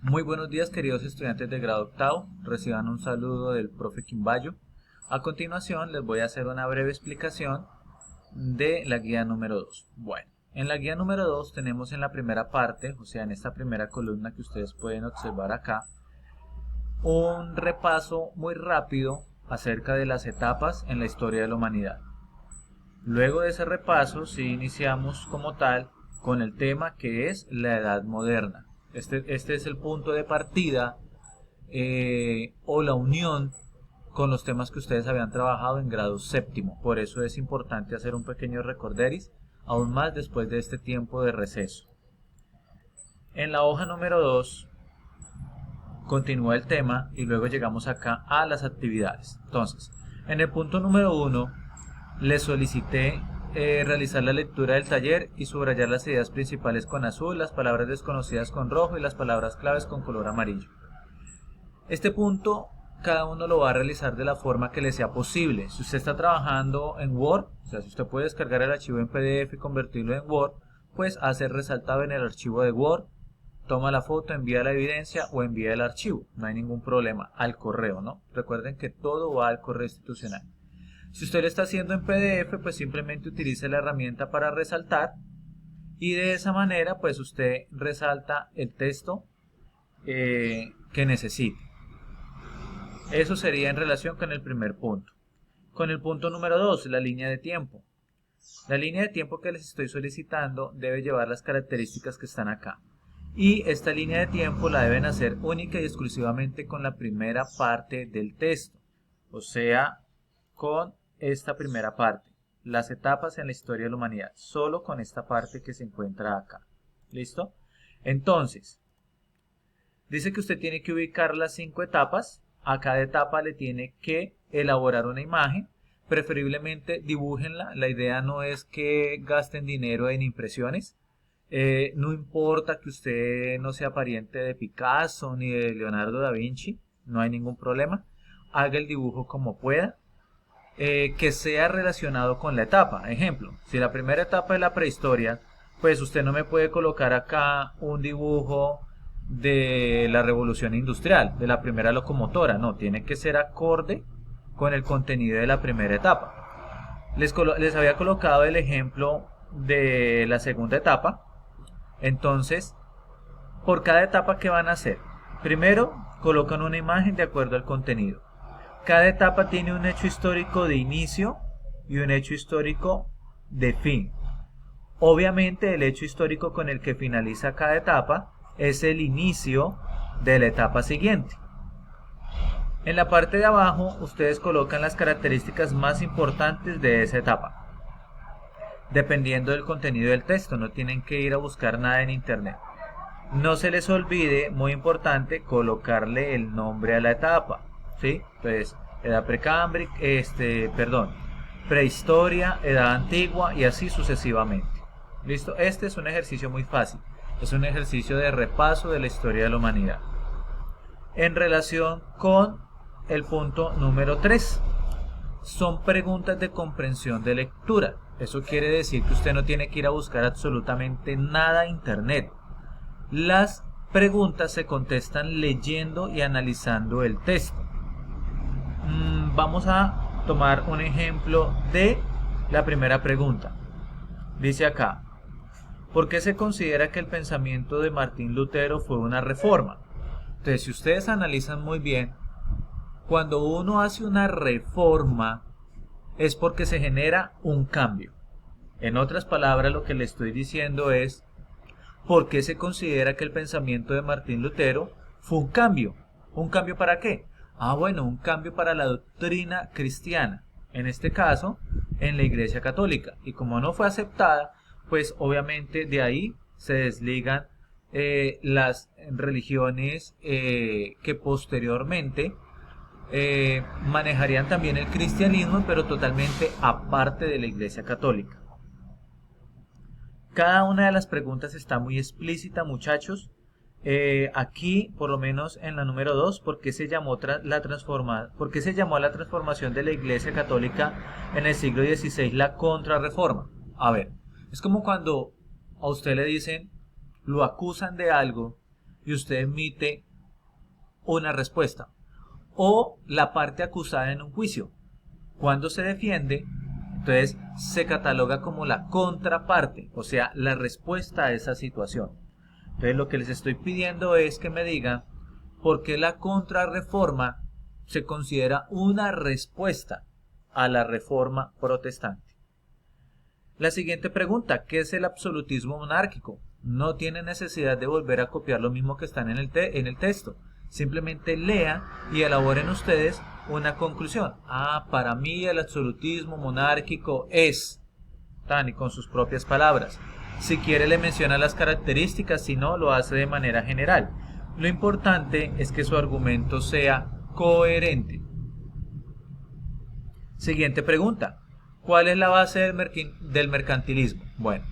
Muy buenos días, queridos estudiantes de grado octavo. Reciban un saludo del profe Quimbayo. A continuación les voy a hacer una breve explicación de la guía número 2. Bueno, en la guía número 2 tenemos en la primera parte, o sea en esta primera columna que ustedes pueden observar acá, un repaso muy rápido acerca de las etapas en la historia de la humanidad. Luego de ese repaso, sí iniciamos como tal con el tema que es la Edad Moderna. Este es el punto de partida o la unión con los temas que ustedes habían trabajado en grado séptimo. Por eso es importante hacer un pequeño recorderis, aún más después de este tiempo de receso. En la hoja número 2 continúa el tema y luego llegamos acá a las actividades. Entonces, en el punto número 1 les solicité realizar la lectura del taller y subrayar las ideas principales con azul, las palabras desconocidas con rojo y las palabras claves con color amarillo. Este punto cada uno lo va a realizar de la forma que le sea posible. Si usted está trabajando en Word, o sea, si usted puede descargar el archivo en PDF y convertirlo en Word, pues hace resaltado en el archivo de Word, toma la foto, envía la evidencia o envía el archivo. No hay ningún problema, al correo, ¿no? Recuerden que todo va al correo institucional. Si usted lo está haciendo en PDF, pues simplemente utilice la herramienta para resaltar y de esa manera pues usted resalta el texto que necesite. Eso sería en relación con el primer punto. Con el punto número 2, la línea de tiempo. La línea de tiempo que les estoy solicitando debe llevar las características que están acá. Y esta línea de tiempo la deben hacer única y exclusivamente con la primera parte del texto. O sea, con esta primera parte, las etapas en la historia de la humanidad, solo con esta parte que se encuentra acá. ¿Listo? Entonces, dice que usted tiene que ubicar las 5 etapas. A cada etapa le tiene que elaborar una imagen, preferiblemente dibújenla. La idea no es que gasten dinero en impresiones. No importa que usted no sea pariente de Picasso ni de Leonardo da Vinci, no hay ningún problema. Haga el dibujo como pueda. Que sea relacionado con la etapa. Ejemplo, si la primera etapa es la prehistoria, pues usted no me puede colocar acá un dibujo de la revolución industrial, de la primera locomotora, no, tiene que ser acorde con el contenido de la primera etapa. Les había colocado el ejemplo de la segunda etapa. Entonces, por cada etapa, ¿qué van a hacer? Primero, colocan una imagen de acuerdo al contenido. Cada etapa tiene un hecho histórico de inicio y un hecho histórico de fin. Obviamente el hecho histórico con el que finaliza cada etapa es el inicio de la etapa siguiente. En la parte de abajo ustedes colocan las características más importantes de esa etapa. Dependiendo del contenido del texto, no tienen que ir a buscar nada en internet. No se les olvide, muy importante, colocarle el nombre a la etapa. ¿Sí? Entonces, edad precámbrica, prehistoria, edad antigua y así sucesivamente. ¿Listo? Este es un ejercicio muy fácil. Es un ejercicio de repaso de la historia de la humanidad. En relación con el punto número 3, son preguntas de comprensión de lectura. Eso quiere decir que usted no tiene que ir a buscar absolutamente nada en internet. Las preguntas se contestan leyendo y analizando el texto. Vamos a tomar un ejemplo de la primera pregunta. Dice acá, ¿por qué se considera que el pensamiento de Martín Lutero fue una reforma? Entonces, si ustedes analizan muy bien, cuando uno hace una reforma es porque se genera un cambio. En otras palabras, lo que le estoy diciendo es, ¿por qué se considera que el pensamiento de Martín Lutero fue un cambio? ¿Un cambio para qué? Bueno, un cambio para la doctrina cristiana, en este caso, en la Iglesia Católica. Y como no fue aceptada, pues obviamente de ahí se desligan las religiones que posteriormente manejarían también el cristianismo, pero totalmente aparte de la Iglesia Católica. Cada una de las preguntas está muy explícita, muchachos. Aquí, por lo menos en la número 2, ¿por qué se llamó a la transformación de la Iglesia Católica en el siglo XVI la contrarreforma? A ver, es como cuando a usted le dicen, lo acusan de algo y usted emite una respuesta. O la parte acusada en un juicio. Cuando se defiende, entonces se cataloga como la contraparte, o sea, la respuesta a esa situación. Entonces lo que les estoy pidiendo es que me digan por qué la contrarreforma se considera una respuesta a la reforma protestante. La siguiente pregunta, ¿qué es el absolutismo monárquico? No tiene necesidad de volver a copiar lo mismo que están en el texto. Simplemente lean y elaboren ustedes una conclusión. Para mí el absolutismo monárquico es tan, y con sus propias palabras. Si quiere le menciona las características, si no lo hace de manera general. Lo importante es que su argumento sea coherente. Siguiente pregunta. ¿Cuál es la base del mercantilismo? Bueno,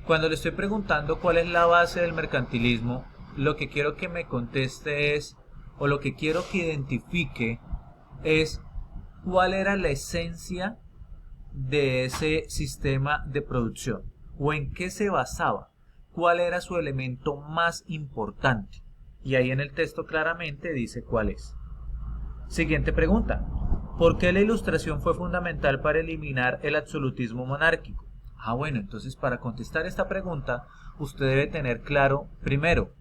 cuando le estoy preguntando cuál es la base del mercantilismo, lo que quiero que me conteste es, o lo que quiero que identifique es cuál era la esencia de ese sistema de producción, o en qué se basaba, cuál era su elemento más importante. Y ahí en el texto claramente dice cuál es. Siguiente pregunta. ¿Por qué la Ilustración fue fundamental para eliminar el absolutismo monárquico? Bueno, entonces para contestar esta pregunta, usted debe tener claro, primero,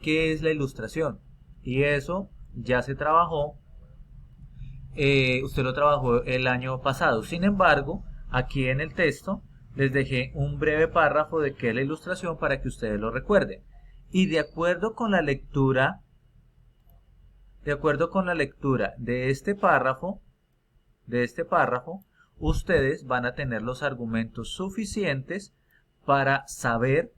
qué es la Ilustración. Y eso ya se trabajó, usted lo trabajó el año pasado. Sin embargo, aquí en el texto les dejé un breve párrafo de qué es la Ilustración para que ustedes lo recuerden. Y de acuerdo con la lectura de este párrafo, ustedes van a tener los argumentos suficientes para saber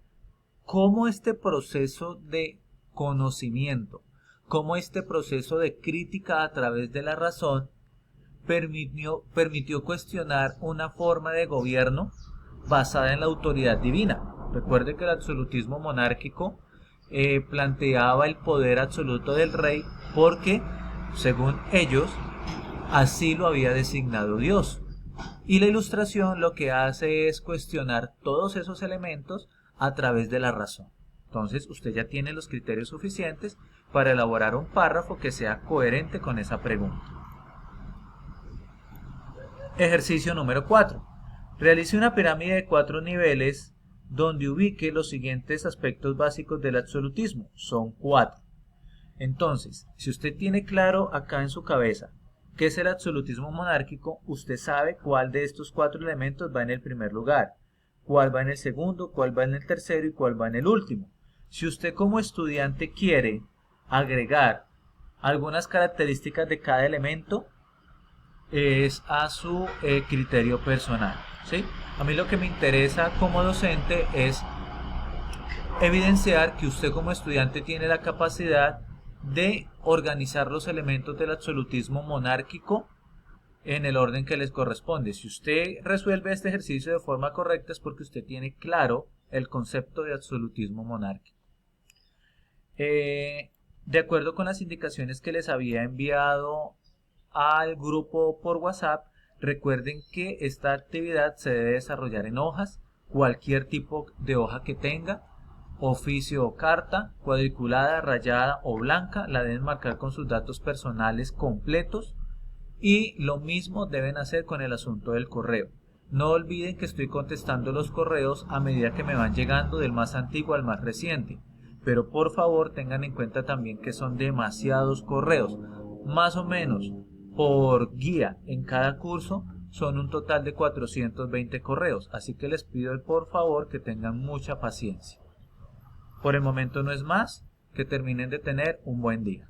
cómo este proceso de conocimiento, cómo este proceso de crítica a través de la razón permitió cuestionar una forma de gobierno basada en la autoridad divina. Recuerde que el absolutismo monárquico planteaba el poder absoluto del rey porque, según ellos, así lo había designado Dios. Y la Ilustración lo que hace es cuestionar todos esos elementos a través de la razón. Entonces usted ya tiene los criterios suficientes para elaborar un párrafo que sea coherente con esa pregunta. Ejercicio número 4. Realice una pirámide de 4 niveles donde ubique los siguientes aspectos básicos del absolutismo. Son 4. Entonces, si usted tiene claro acá en su cabeza qué es el absolutismo monárquico, usted sabe cuál de estos 4 elementos va en el primer lugar, cuál va en el segundo, cuál va en el tercero y cuál va en el último. Si usted como estudiante quiere agregar algunas características de cada elemento, es a su criterio personal, ¿sí? A mí lo que me interesa como docente es evidenciar que usted como estudiante tiene la capacidad de organizar los elementos del absolutismo monárquico en el orden que les corresponde. Si usted resuelve este ejercicio de forma correcta es porque usted tiene claro el concepto de absolutismo monárquico. De acuerdo con las indicaciones que les había enviado al grupo por WhatsApp, recuerden que esta actividad se debe desarrollar en hojas, cualquier tipo de hoja que tenga, oficio o carta, cuadriculada, rayada o blanca, la deben marcar con sus datos personales completos y lo mismo deben hacer con el asunto del correo. No olviden que estoy contestando los correos a medida que me van llegando del más antiguo al más reciente, pero por favor tengan en cuenta también que son demasiados correos, más o menos por guía en cada curso son un total de 420 correos, así que les pido por favor que tengan mucha paciencia. Por el momento no es más, que terminen de tener un buen día.